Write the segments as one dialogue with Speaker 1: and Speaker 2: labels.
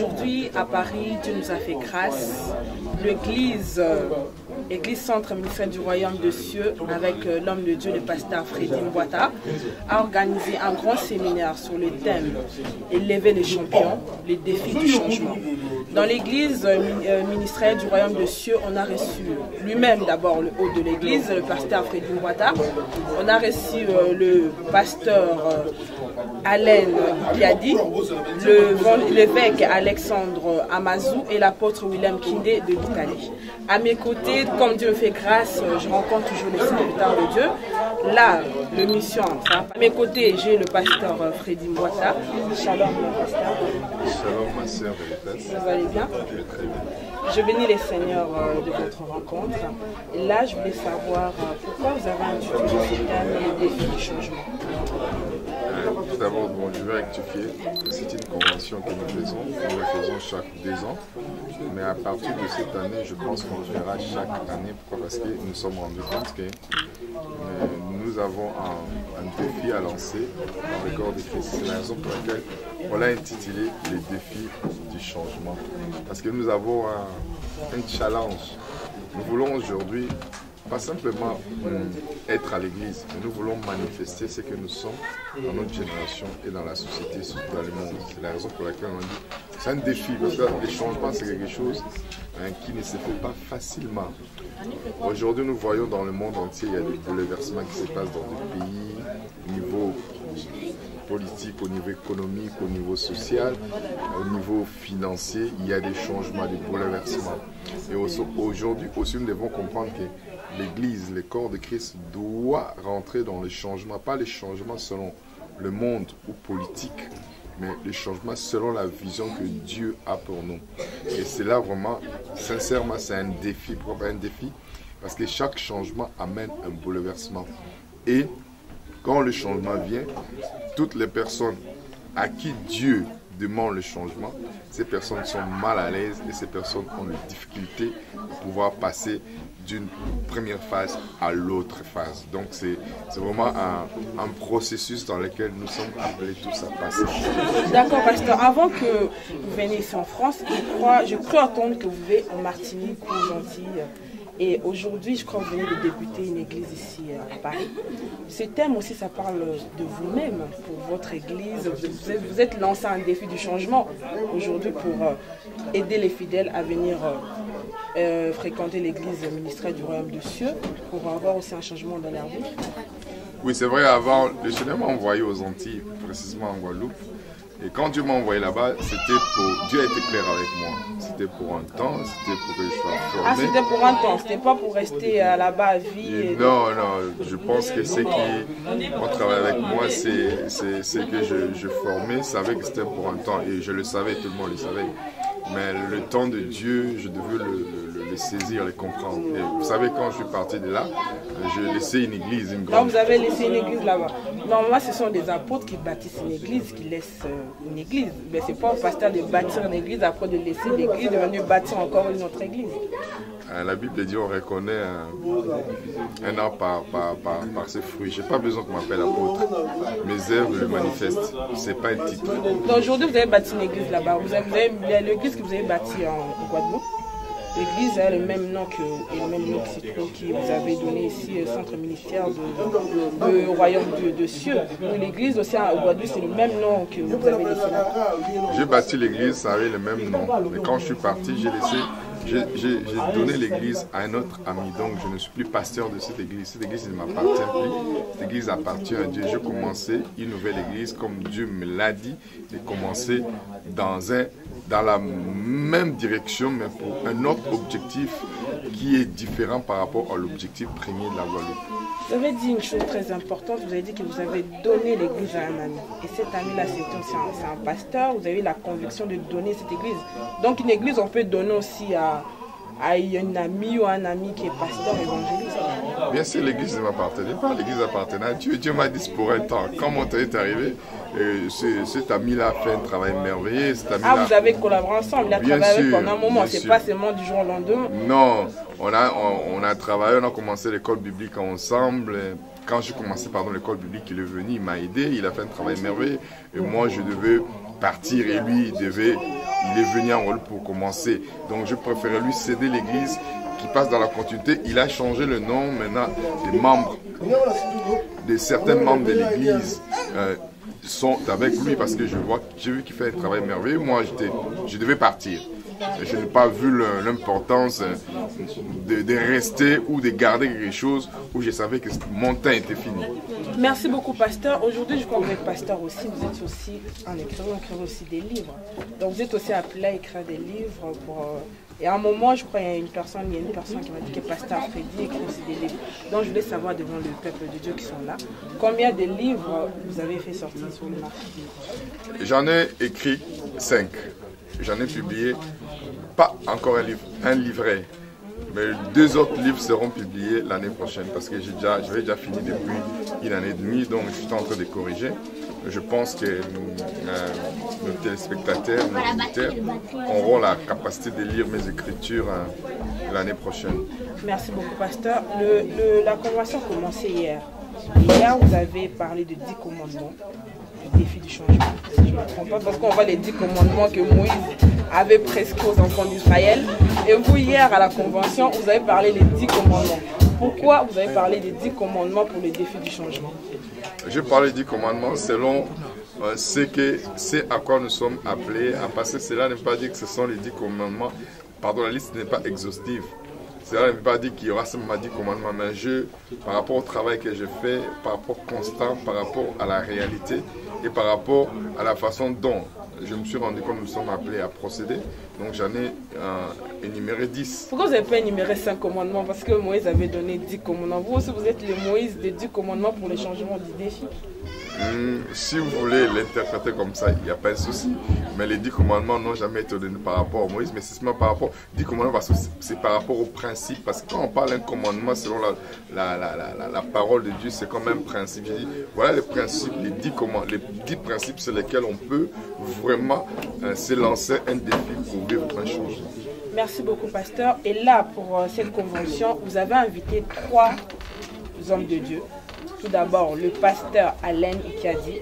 Speaker 1: Aujourd'hui, à Paris, Dieu nous a fait grâce. L'église Centre Ministère du Royaume de Cieux, avec l'homme de Dieu, le pasteur Freddy Mbouata, a organisé un grand séminaire sur le thème « Élever les champions, les défis du changement ». Dans l'église ministérielle du Royaume de Cieux, on a reçu lui-même d'abord le haut de l'église, le pasteur Freddy Mbouata. On a reçu le pasteur Alain Piadi, l'évêque Alexandre Amazou et l'apôtre William Kindé de l'Italie. À mes côtés, comme Dieu me fait grâce, je rencontre toujours les serviteurs de Dieu. Là, le mission. À mes côtés, j'ai le pasteur Freddy Mbouata. Shalom, mon pasteur.
Speaker 2: Shalom, ma sœur Véritesse.
Speaker 1: Vous allez bien?
Speaker 2: Je vais très bien.
Speaker 1: Je bénis les seigneurs de votre rencontre. Et là, je voulais savoir pourquoi vous avez intitulé ce thème les défis du changement.
Speaker 2: Tout d'abord, bon, je vais rectifier. C'est une convention que nous faisons. Nous la faisons chaque 2 ans. Mais à partir de cette année, je pense qu'on le fera chaque année. Pourquoi? Parce que nous nous sommes rendus compte que nous avons un défi à lancer dans le corps de Christ. C'est la raison pour laquelle on l'a intitulé les défis du changement. Parce que nous avons un challenge. Nous voulons aujourd'hui pas simplement être à l'église, mais nous voulons manifester ce que nous sommes dans notre génération et dans la société, surtout dans le monde. C'est la raison pour laquelle on dit c'est un défi, parce que les changements c'est quelque chose qui ne se fait pas facilement. Aujourd'hui nous voyons dans le monde entier, il y a des bouleversements qui se passent dans des pays, au niveau politique, au niveau économique, au niveau social, au niveau financier, il y a des changements, des bouleversements. Et aujourd'hui aussi nous devons comprendre que l'Église, le corps de Christ doit rentrer dans les changements, pas les changements selon le monde ou politique, mais les changements selon la vision que Dieu a pour nous. Et c'est là vraiment, sincèrement, c'est un défi. Pourquoi un défi? Parce que chaque changement amène un bouleversement. Et quand le changement vient, toutes les personnes à qui Dieu demande le changement, ces personnes sont mal à l'aise et ces personnes ont des difficultés pour pouvoir passer d'une première phase à l'autre phase. Donc c'est vraiment un processus dans lequel nous sommes appelés tous à passer.
Speaker 1: D'accord, pasteur. Avant que vous veniez ici en France, je crois entendre que vous vivez en Martinique ou aux Antilles. Et aujourd'hui, je crois que vous venez de débuter une église ici à Paris. Ce thème aussi, ça parle de vous-même, pour votre église. Vous êtes lancé un défi du changement aujourd'hui pour aider les fidèles à venir fréquenter l'église ministérielle du Royaume de Cieux, pour avoir aussi un changement dans leur vie.
Speaker 2: Oui, c'est vrai, avant, le Seigneur m'a envoyé aux Antilles, précisément en Guadeloupe. Et quand Dieu m'a envoyé là-bas, c'était pour... Dieu a été clair avec moi. C'était pour un temps, c'était pour que je sois formé.
Speaker 1: Ah, c'était pour un temps, c'était pas pour rester là-bas à vie.
Speaker 2: Non, je pense que ceux qui ont travaillé avec moi, c'est que je formais, savaient que c'était pour un temps. Et je le savais, tout le monde le savait. Mais le temps de Dieu, je devais le saisir, le comprendre. Et vous savez, quand je suis parti de là, j'ai laissé une église, une grande.
Speaker 1: Donc vous avez laissé une église là-bas. Normalement, ce sont des apôtres qui bâtissent une église, qui laissent une église. Mais ce n'est pas au pasteur de bâtir une église, après de laisser l'église, de venir bâtir encore une autre église.
Speaker 2: La Bible dit on reconnaît un arbre par ses fruits. Je n'ai pas besoin qu'on m'appelle apôtre. Mes œuvres le manifestent. Ce n'est pas un titre.
Speaker 1: Donc aujourd'hui, vous avez bâti une église là-bas. L'église que vous avez bâtie en Guadeloupe, l'église a le même nom que le même nom qui vous avez donné ici, le centre ministère de Royaume de Cieux. L'église aussi à Guadeloupe, c'est le même nom que vous avez laissé là.
Speaker 2: J'ai bâti l'église, ça avait le même nom. Mais quand je suis parti, j'ai donné l'église à un autre ami. Donc je ne suis plus pasteur de cette église. Cette église ne m'appartient plus. Cette église appartient à Dieu. J'ai commencé une nouvelle église comme Dieu me l'a dit. J'ai commencé dans la même direction, mais pour un autre objectif qui est différent par rapport à l'objectif premier de la Guadeloupe.
Speaker 1: Vous avez dit une chose très importante, vous avez dit que vous avez donné l'église à un ami. Et cet ami-là, c'est un pasteur, vous avez eu la conviction de donner cette église. Donc une église, on peut donner aussi à un ami ou un ami qui est pasteur évangéliste.
Speaker 2: Bien sûr, l'église ne m'appartenait pas, l'église appartenait à Dieu. Dieu m'a dit pour un temps. Quand mon temps est arrivé, cet ami-là a fait un travail merveilleux.
Speaker 1: Vous avez collaboré ensemble, il a travaillé avec pendant un moment, c'est pas seulement du jour au lendemain.
Speaker 2: Non, on a travaillé, on a commencé l'école biblique ensemble. Quand j'ai commencé l'école biblique, il est venu, il m'a aidé, il a fait un travail merveilleux. Et moi, je devais partir et lui, il est venu en rôle pour commencer. Donc je préférais lui céder l'église qui passe dans la continuité. Il a changé le nom maintenant des membres, de certains membres de l'église sont avec lui parce que j'ai vu qu'il fait un travail merveilleux. Moi, je devais partir. Je n'ai pas vu l'importance de rester ou de garder quelque chose où je savais que mon temps était fini.
Speaker 1: Merci beaucoup, pasteur. Aujourd'hui, je crois que vous êtes pasteur aussi. Vous êtes aussi un écrivain, vous écrivez aussi des livres. Donc, vous êtes aussi appelé à écrire des livres. Et à un moment, je crois qu'il y a une personne qui m'a dit que pasteur Freddy écrit aussi des livres. Donc, je voulais savoir devant le peuple de Dieu qui sont là, combien de livres vous avez fait sortir sur le marché?
Speaker 2: J'en ai écrit 5. J'en ai publié, pas encore un livret, mais 2 autres livres seront publiés l'année prochaine parce que j'avais déjà fini depuis 1 année et demie, donc je suis en train de corriger. Je pense que nos téléspectateurs, nos auditeurs auront la capacité de lire mes écritures l'année prochaine.
Speaker 1: Merci beaucoup, pasteur. La convention a commencé hier. Hier, vous avez parlé de 10 commandements. Défi du changement, si je ne me trompe pas, parce qu'on voit les 10 commandements que Moïse avait prescrits aux enfants d'Israël. Et vous, hier, à la convention, vous avez parlé des 10 commandements. Pourquoi vous avez parlé des 10 commandements pour le défi du changement?
Speaker 2: Je parle des 10 commandements selon c'est à quoi nous sommes appelés à passer. Cela ne veut pas dire que ce sont les 10 commandements. Pardon, la liste n'est pas exhaustive. Cela ne veut pas dire qu'il y aura seulement 10 commandements, mais par rapport au travail que je fais, par rapport constant, par rapport à la réalité et par rapport à la façon dont je me suis rendu compte que nous sommes appelés à procéder. Donc j'en ai énuméré 10.
Speaker 1: Pourquoi vous n'avez pas énuméré 5 commandements? Parce que Moïse avait donné 10 commandements. Vous aussi, vous êtes le Moïse des 10 commandements pour le changement du défi.
Speaker 2: Si vous voulez l'interpréter comme ça, il n'y a pas de souci. Mais les 10 commandements n'ont jamais été donnés par rapport à Moïse, mais c'est seulement par rapport aux 10 commandements parce que c'est par rapport au principe. Parce que quand on parle d'un commandement selon la parole de Dieu, c'est comme un principe. J'ai dit, voilà les principes, les 10 principes sur lesquels on peut vraiment se lancer un défi pour vivre un changement.
Speaker 1: Merci beaucoup, pasteur. Et là, pour cette convention, vous avez invité 3 hommes de Dieu. Tout d'abord, le pasteur Alain Ikiadi.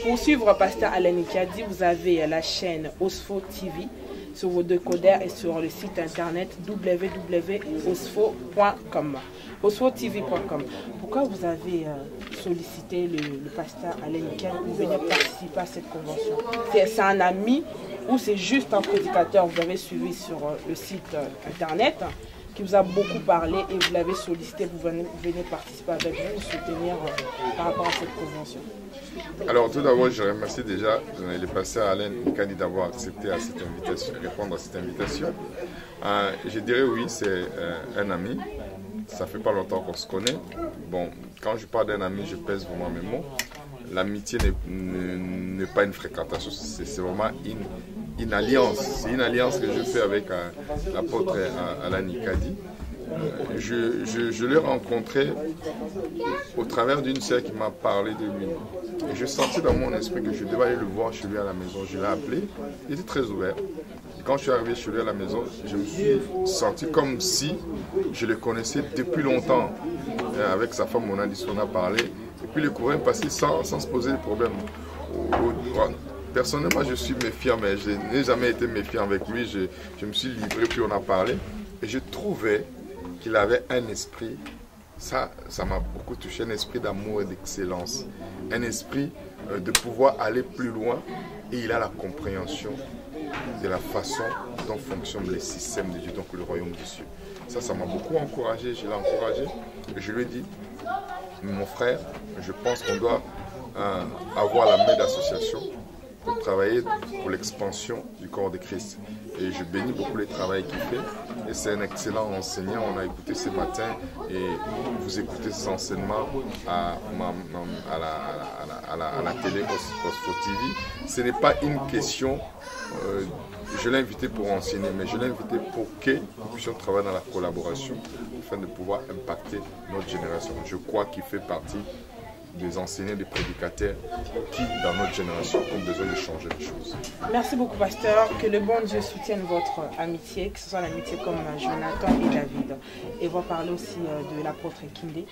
Speaker 1: Pour suivre pasteur Alain Ikiadi, vous avez la chaîne Osfo TV sur vos décodeurs et sur le site internet www.osfo.com. osfotv.com. Pourquoi vous avez sollicité le pasteur Alain Ikiadi pour venir participer à cette convention? C'est un ami ou c'est juste un prédicateur? Vous avez suivi sur le site internet qui vous a beaucoup parlé et vous l'avez sollicité pour venir participer avec vous, soutenir par rapport à cette convention?
Speaker 2: Alors tout d'abord, je remercie déjà le pasteur Alain Ikiadi d'avoir accepté à cette invitation, répondre à cette invitation. Je dirais oui, c'est un ami. Ça fait pas longtemps qu'on se connaît. Bon, quand je parle d'un ami, je pèse vraiment mes mots. L'amitié n'est pas une fréquentation, c'est vraiment une alliance. C'est une alliance que je fais avec l'apôtre Alain Ikiadi. Je l'ai rencontré au travers d'une sœur qui m'a parlé de lui. Et je sentais dans mon esprit que je devais aller le voir chez lui à la maison. Je l'ai appelé, il était très ouvert. Et quand je suis arrivé chez lui à la maison, je me suis senti comme si je le connaissais depuis longtemps. Et avec sa femme, on a parlé. Et puis le courant est passé sans se poser de problème. Personnellement, je suis méfiant, mais je n'ai jamais été méfiant avec lui. Je me suis livré, puis on a parlé. Et je trouvais qu'il avait un esprit, ça m'a beaucoup touché, un esprit d'amour et d'excellence. Un esprit de pouvoir aller plus loin. Et il a la compréhension de la façon dont fonctionne le système de Dieu, donc le royaume des cieux. Ça m'a beaucoup encouragé, je l'ai encouragé. Et je lui ai dit, mon frère, je pense qu'on doit avoir la main d'association pour travailler pour l'expansion du corps de Christ. Et je bénis beaucoup le travail qu'il fait. Et c'est un excellent enseignant. On a écouté ce matin et vous écoutez ces enseignements à la télé Osfo TV. Ce n'est pas une question, je l'ai invité pour enseigner, mais je l'ai invité pour que nous puissions travailler dans la collaboration afin de pouvoir impacter notre génération. Je crois qu'il fait partie des enseignants, des prédicateurs qui, dans notre génération, ont besoin de changer les choses.
Speaker 1: Merci beaucoup, pasteur. Que le bon Dieu soutienne votre amitié, que ce soit l'amitié comme Jonathan et David. Et on va parler aussi de l'apôtre Kindé.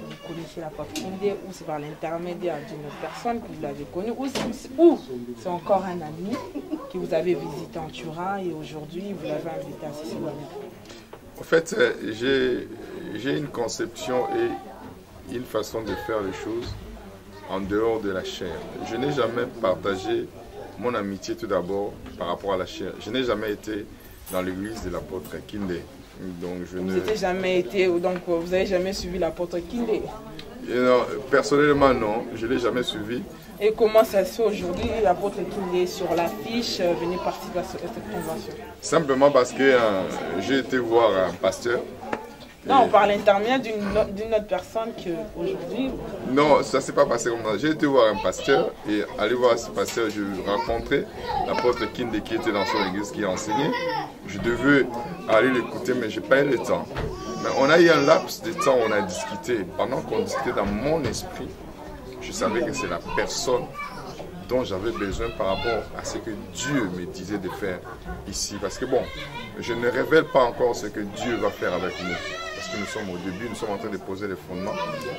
Speaker 1: Vous connaissez l'apôtre Kindé, ou c'est par l'intermédiaire d'une autre personne que vous l'avez connu, ou c'est encore un ami que vous avez visité en Turin et aujourd'hui vous l'avez invité à Sicile.
Speaker 2: En fait, j'ai une conception et une façon de faire les choses en dehors de la chair. Je n'ai jamais partagé mon amitié tout d'abord par rapport à la chair. Je n'ai jamais été dans l'église de l'apôtre Kindé. Donc vous
Speaker 1: n'avez jamais été, donc vous n'avez jamais suivi l'apôtre Kindé?
Speaker 2: Non, personnellement non, je ne l'ai jamais suivi.
Speaker 1: Et comment ça se fait aujourd'hui, l'apôtre Kindé est sur l'affiche, venir participer à cette convention?
Speaker 2: Simplement parce que j'ai été voir un pasteur.
Speaker 1: Non, par l'intermédiaire d'une autre personne qu'aujourd'hui...
Speaker 2: Non, ça ne s'est pas passé comme ça. J'ai été voir un pasteur et aller voir ce pasteur, je rencontrais l'apôtre Kindé qui était dans son église, qui enseignait. Je devais aller l'écouter, mais je n'ai pas eu le temps. Mais on a eu un laps de temps, on a discuté. Pendant qu'on discutait dans mon esprit, je savais que c'est la personne dont j'avais besoin par rapport à ce que Dieu me disait de faire ici. Parce que bon, je ne révèle pas encore ce que Dieu va faire avec nous. Parce que nous sommes au début, nous sommes en train de poser les fondements.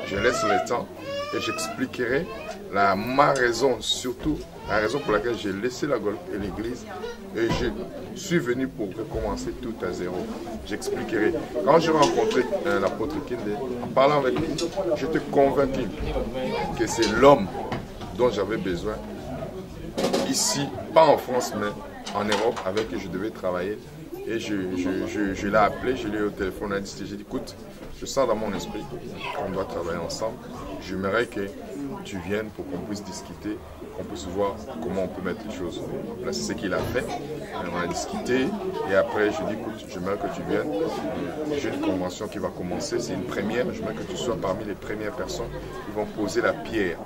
Speaker 2: Je laisse le temps et j'expliquerai ma raison, surtout la raison pour laquelle j'ai laissé l'église et je suis venu pour recommencer tout à zéro. J'expliquerai. Quand j'ai rencontré l'apôtre Kindé, en parlant avec lui, j'étais convaincu que c'est l'homme dont j'avais besoin ici, pas en France, mais en Europe, avec qui je devais travailler. Et je l'ai appelé, je l'ai eu au téléphone, j'ai dit, écoute, je sens dans mon esprit qu'on doit travailler ensemble. J'aimerais que tu viennes pour qu'on puisse discuter, qu'on puisse voir comment on peut mettre les choses. Là, c'est ce qu'il a fait. On a discuté et après, je lui ai dit, écoute, j'aimerais que tu viennes. J'ai une convention qui va commencer, c'est une première. J'aimerais que tu sois parmi les premières personnes qui vont poser la pierre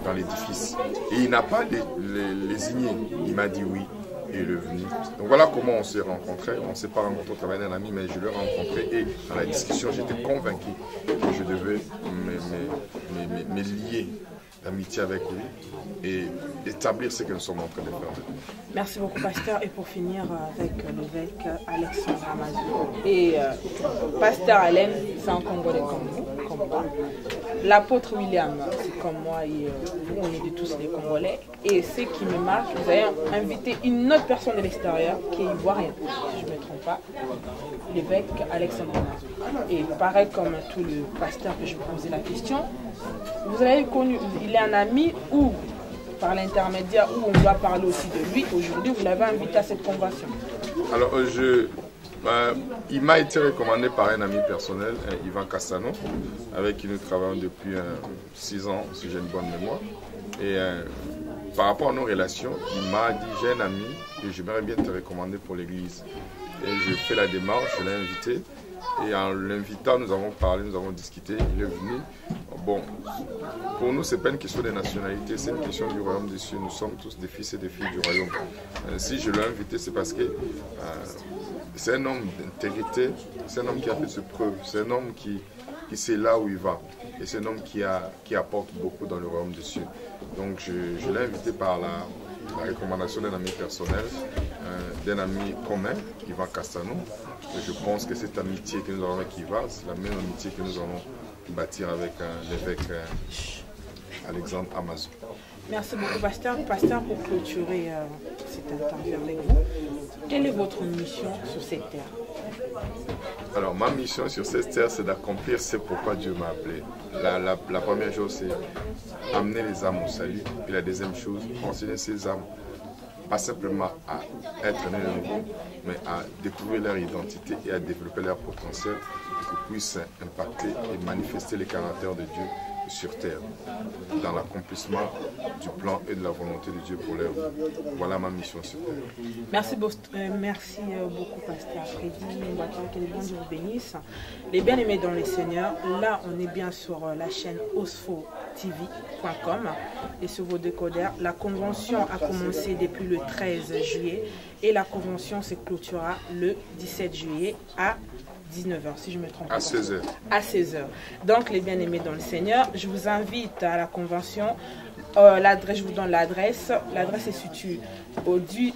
Speaker 2: dans l'édifice. Et il n'a pas lésigné. Il m'a dit oui. Et il est venu. Donc voilà comment on s'est rencontrés. On ne s'est pas rencontrés au travail d'un ami, mais je l'ai rencontré. Et dans la discussion, j'étais convaincu que je devais me lier d'amitié avec lui et établir ce que nous sommes en train de faire.
Speaker 1: Merci beaucoup, pasteur. Et pour finir avec l'évêque Alexandre Amazou. Et pasteur Alain, c'est un Congolais comme vous, comme moi. L'apôtre William, c'est comme moi et vous, on est de tous les Congolais. Et ce qui me marque, vous avez invité une autre personne de l'extérieur qui est ivoirienne, si je ne me trompe pas, l'évêque Alexandre Amazou. Et pareil comme tout le pasteur que je vous posais la question, vous l'avez connu, il est un ami ou par l'intermédiaire où on doit parler aussi de lui. Aujourd'hui, vous l'avez invité à cette convention. Alors,
Speaker 2: il m'a été recommandé par un ami personnel, Yvan Cassano, avec qui nous travaillons depuis 6 ans, si j'ai une bonne mémoire. Et par rapport à nos relations, il m'a dit, j'ai un ami et j'aimerais bien te recommander pour l'église. Et je fais la démarche, je l'ai invité. Et en l'invitant, nous avons parlé, nous avons discuté, il est venu. Bon, pour nous, ce n'est pas une question de nationalité, c'est une question du royaume des cieux. Nous sommes tous des fils et des filles du royaume. Si je l'ai invité, c'est parce que c'est un homme d'intégrité, c'est un homme qui a fait ses preuves, c'est un homme qui sait là où il va. Et c'est un homme qui apporte beaucoup dans le royaume des cieux. Donc je l'ai invité par la recommandation d'un ami personnel, d'un ami commun, Yvan Castano. Et je pense que cette amitié que nous avons avec Yvan, c'est la même amitié que nous allons bâtir avec l'évêque Alexandre Amazou.
Speaker 1: Merci beaucoup, pasteur. Pasteur, pour clôturer cette interview avec vous, quelle est votre mission sur cette terre?
Speaker 2: Alors, ma mission sur cette terre, c'est d'accomplir ce pourquoi Dieu m'a appelé. La première chose, c'est amener les âmes au salut. Et la deuxième chose, enseigner ces âmes, pas simplement à être nés de nouveau, mais à découvrir leur identité et à développer leur potentiel pour qu'ils puissent impacter et manifester les caractères de Dieu sur terre, dans l'accomplissement du plan et de la volonté de Dieu pour leur vie. Voilà ma mission sur terre.
Speaker 1: Merci beaucoup, pasteur Freddy Mbouata, que les bons Dieu vous bénissent. Les bien-aimés dans les Seigneurs, là on est bien sur la chaîne osfotv.com et sur vos décodeurs. La convention a commencé depuis le 13 juillet et la convention se clôturera le 17 juillet à 19h, si je me trompe pas.
Speaker 2: À 16h.
Speaker 1: À 16h. Donc, les bien-aimés dans le Seigneur, je vous invite à la convention. Je vous donne l'adresse. L'adresse est située au 10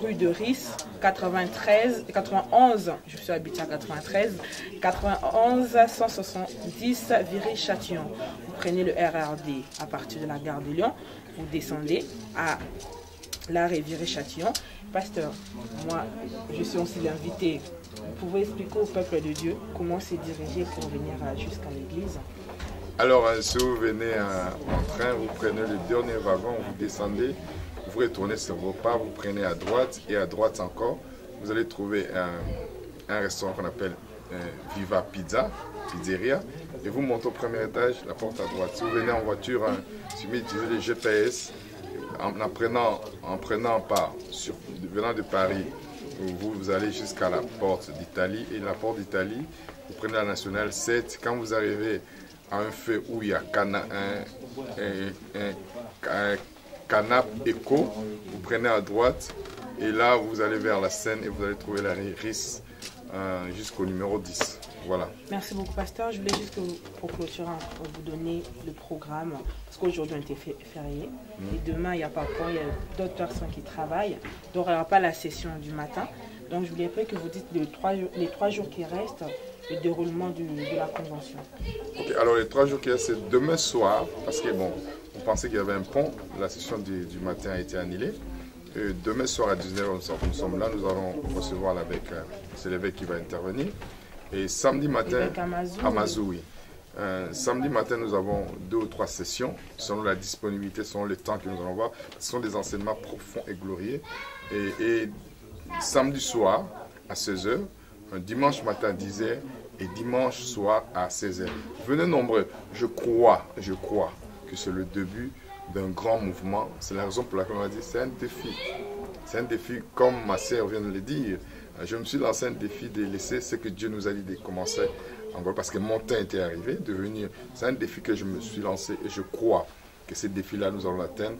Speaker 1: rue de Ris, 91, je suis habituée à 93, 91 170 Viry-Châtillon. Vous prenez le RRD à partir de la gare de Lyon, vous descendez à l'arrêt Viry-Châtillon. Pasteur, moi, je suis aussi l'invité. Vous pouvez expliquer au peuple de Dieu comment se diriger pour venir jusqu'à l'église?
Speaker 2: Alors, si vous venez en train, vous prenez le dernier wagon, vous descendez, vous retournez sur vos pas, vous prenez à droite et à droite encore, vous allez trouver un restaurant qu'on appelle Viva Pizza, Pizzeria, et vous montez au premier étage, la porte à droite. Si vous venez en voiture, si vous utilisez les GPS, en prenant part, venant de Paris, vous allez jusqu'à la porte d'Italie, et la porte d'Italie, vous prenez la nationale 7, quand vous arrivez à un feu où il y a un Canap Eco, vous prenez à droite et là vous allez vers la Seine et vous allez trouver la RIS jusqu'au numéro 10. Voilà.
Speaker 1: Merci beaucoup, pasteur. Je voulais juste que pour clôturer, vous donner le programme, parce qu'aujourd'hui on était férié et demain il n'y a pas de il y a d'autres personnes qui travaillent, donc il n'y aura pas la session du matin. Donc je voulais que vous dites les 3 jours qui restent, le déroulement de la convention.
Speaker 2: Ok, alors les 3 jours qui restent, c'est demain soir, parce que bon, on pensait qu'il y avait un pont, la session du matin a été annulée. Et demain soir à 19h, nous sommes là, nous allons recevoir l'évêque, c'est l'évêque qui va intervenir. Et samedi matin, à Mazou, oui. Samedi matin, nous avons 2 ou 3 sessions, selon la disponibilité, selon le temps que nous allons avoir. Ce sont des enseignements profonds et glorieux. Et samedi soir, à 16h, dimanche matin à 10h et dimanche soir à 16h. Venez nombreux. Je crois que c'est le début d'un grand mouvement. C'est la raison pour laquelle on a dit c'est un défi. C'est un défi, comme ma sœur vient de le dire. Je me suis lancé un défi de laisser ce que Dieu nous a dit de commencer en gros, parce que mon temps était arrivé de venir. C'est un défi que je me suis lancé et je crois que ce défi-là, nous allons l'atteindre.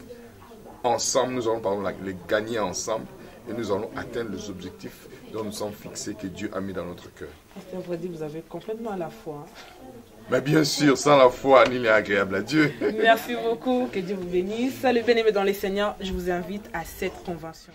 Speaker 2: Ensemble, nous allons les gagner ensemble et nous allons atteindre les objectifs dont nous sommes fixés, que Dieu a mis dans notre cœur.
Speaker 1: Pasteur Freddy, vous avez complètement la foi.
Speaker 2: Mais bien sûr, sans la foi, il est agréable à Dieu.
Speaker 1: Merci beaucoup, que Dieu vous bénisse. Les bien-aimés dans les Seigneurs, je vous invite à cette convention.